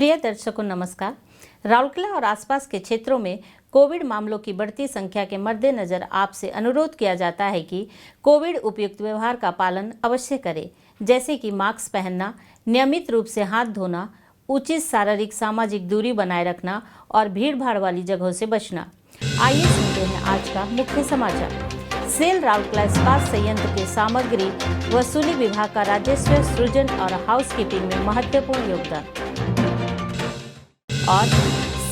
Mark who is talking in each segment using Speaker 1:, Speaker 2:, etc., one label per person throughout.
Speaker 1: प्रिय दर्शकों नमस्कार। राउरकेला और आसपास के क्षेत्रों में कोविड मामलों की बढ़ती संख्या के मद्देनजर आपसे अनुरोध किया जाता है कि कोविड उपयुक्त व्यवहार का पालन अवश्य करें, जैसे कि मास्क पहनना, नियमित रूप से हाथ धोना, उचित शारीरिक सामाजिक दूरी बनाए रखना और भीड़ भाड़ वाली जगहों से बचना। आइए सुनते हैं आज का मुख्य समाचार। सेल राउरकेला इस्पात संयंत्र के सामग्री वसूली विभाग का राजस्व सृजन और हाउसकीपिंग में महत्वपूर्ण योगदान। और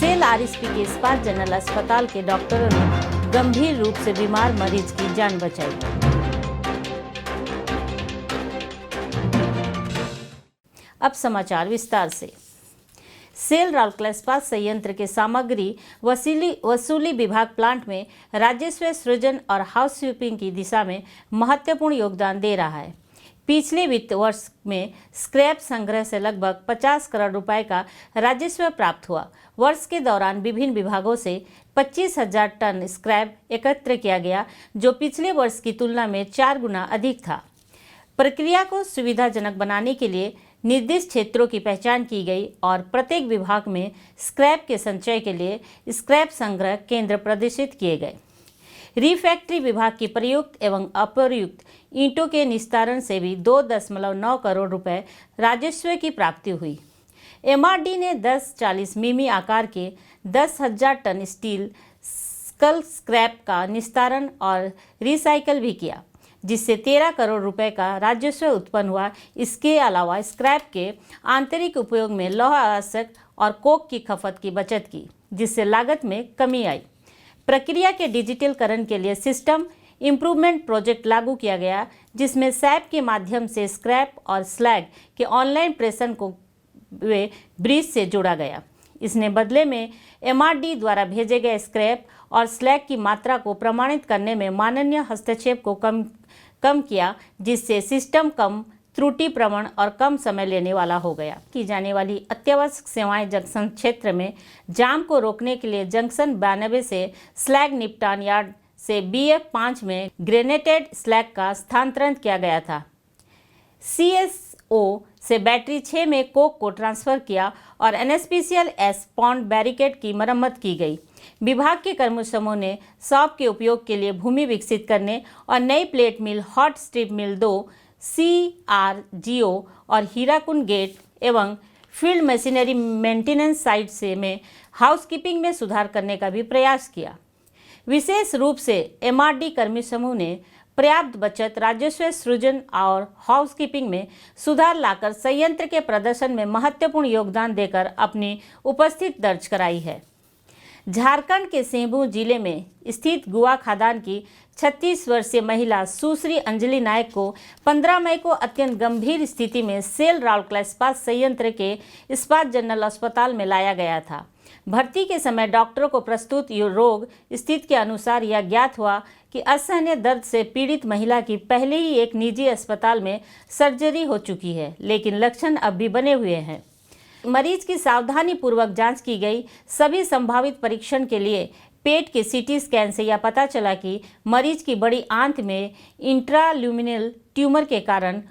Speaker 1: सेल आरएसपी के इस्पात जनरल अस्पताल के डॉक्टरों ने गंभीर रूप से बीमार मरीज की जान बचाई। अब समाचार विस्तार से। सेल राउरकेला इस्पात संयंत्र के सामग्री वसूली विभाग प्लांट में राजस्व सृजन और हाउसकीपिंग की दिशा में महत्वपूर्ण योगदान दे रहा है। पिछले वित्त वर्ष में स्क्रैप संग्रह से लगभग 50 करोड़ रुपए का राजस्व प्राप्त हुआ। वर्ष के दौरान विभिन्न विभागों से 25,000 टन स्क्रैप एकत्र किया गया, जो पिछले वर्ष की तुलना में 4 गुना अधिक था। प्रक्रिया को सुविधाजनक बनाने के लिए निर्दिष्ट क्षेत्रों की पहचान की गई और प्रत्येक विभाग में स्क्रैप के संचय के लिए स्क्रैप संग्रह केंद्र प्रदर्शित किए गए। रिफैक्ट्री विभाग की प्रयुक्त एवं अप्रयुक्त ईंटों के निस्तारण से भी 2.9 करोड़ रुपए राजस्व की प्राप्ति हुई। एमआरडी ने 10-40 मिमी आकार के 10,000 टन स्टील स्कल स्क्रैप का निस्तारण और रिसाइकल भी किया, जिससे 13 करोड़ रुपए का राजस्व उत्पन्न हुआ। इसके अलावा स्क्रैप के आंतरिक उपयोग में लौह आवश्यक और कोक की खपत की बचत की, जिससे लागत में कमी आई। प्रक्रिया के डिजिटलीकरण के लिए सिस्टम इम्प्रूवमेंट प्रोजेक्ट लागू किया गया, जिसमें सैप के माध्यम से स्क्रैप और स्लैग के ऑनलाइन प्रेषण को ब्रिज से जोड़ा गया। इसने बदले में एमआरडी द्वारा भेजे गए स्क्रैप और स्लैग की मात्रा को प्रमाणित करने में माननीय हस्तक्षेप को कम किया, जिससे सिस्टम कम त्रुटि प्रवण और कम समय लेने वाला हो गया। की जाने वाली अत्यावश्यक सेवाएं जंक्शन क्षेत्र में जाम को रोकने के लिए जंक्शन 92 से स्लैग निपटान यार्ड से BF5 में ग्रेनेटेड स्लैग का स्थानांतरण किया गया था। CSO से बैटरी 6 में कोक को ट्रांसफर किया और NSPCL S पॉन्ड बैरिकेड की मरम्मत की गई। विभाग के कर्मचारी समूह ने शॉप के उपयोग के लिए भूमि विकसित करने और नई प्लेट मिल, हॉट स्ट्रिप मिल 2, CRGO और हीराकुंड गेट एवं फील्ड मशीनरी मेंटेनेंस साइट से में हाउसकीपिंग में सुधार करने का भी प्रयास किया। विशेष रूप से एमआरडी कर्मी समूह ने पर्याप्त बचत, राजस्व सृजन और हाउसकीपिंग में सुधार लाकर संयंत्र के प्रदर्शन में महत्वपूर्ण योगदान देकर अपनी उपस्थिति दर्ज कराई है। झारखंड के सेंबू जिले में स्थित गुआ खदान की 36 वर्षीय महिला सुश्री अंजलि नायक को 15 मई को अत्यंत गंभीर स्थिति में सेल राउरकेला इस्पात संयंत्र के इस्पात जनरल अस्पताल में लाया गया था। भर्ती के समय डॉक्टरों को प्रस्तुत रोग स्थिति के अनुसार यह ज्ञात हुआ कि असहनीय दर्द से पीड़ित महिला की पहले ही एक निजी अस्पताल में सर्जरी हो चुकी है, लेकिन लक्षण अब भी बने हुए हैं। मरीज की सावधानी पूर्वक जांच की गई। सभी संभावित परीक्षण के लिए पेट के CT स्कैन से यह पता चला कि मरीज की बड़ी आंत में इंट्राल्यूमिनल ट्यूमर के कारण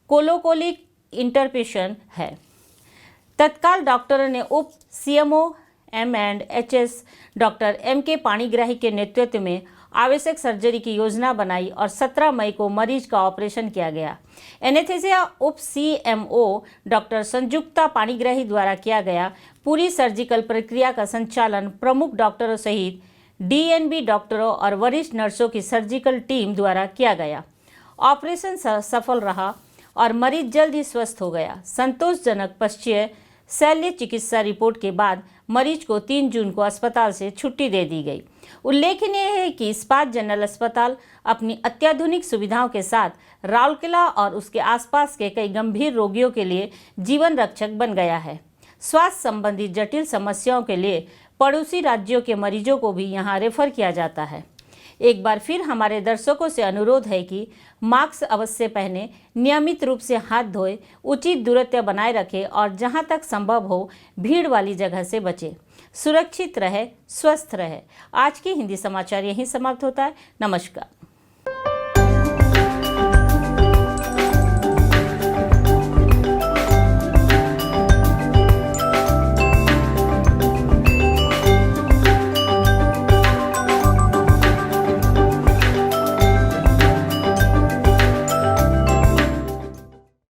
Speaker 1: कोलोकोलिक इंटरपेशन है। तत्काल डॉक्टरों ने उप CMO M&HS doctor MK Panigrahi के नेतृत्व में आवश्यक सर्जरी की योजना बनाई और 17 मई को मरीज का ऑपरेशन किया गया। एनेस्थीसिया उप CMO डॉक्टर संयुक्ता पाणिग्राही द्वारा किया गया। पूरी सर्जिकल प्रक्रिया का संचालन प्रमुख डॉक्टरों सहित DNB डॉक्टरों और वरिष्ठ नर्सों की सर्जिकल टीम द्वारा किया गया। ऑपरेशन सफल रहा और मरीज जल्द ही स्वस्थ हो गया। संतोषजनक पश्चीय शल्य चिकित्सा रिपोर्ट के बाद मरीज को 3 जून को अस्पताल से छुट्टी दे दी गई। उल्लेखनीय है कि इस्पात जनरल अस्पताल अपनी अत्याधुनिक सुविधाओं के साथ राउरकेला और उसके आसपास के कई गंभीर रोगियों के लिए जीवन रक्षक बन गया है। स्वास्थ्य संबंधी जटिल समस्याओं के लिए पड़ोसी राज्यों के मरीजों को भी यहाँ रेफर किया जाता है। एक बार फिर हमारे दर्शकों से अनुरोध है कि मास्क अवश्य पहने, नियमित रूप से हाथ धोए, उचित दूरत्व बनाए रखें और जहां तक संभव हो भीड़ वाली जगह से बचें। सुरक्षित रहे, स्वस्थ रहे। आज की हिंदी समाचार यहीं समाप्त होता है। नमस्कार।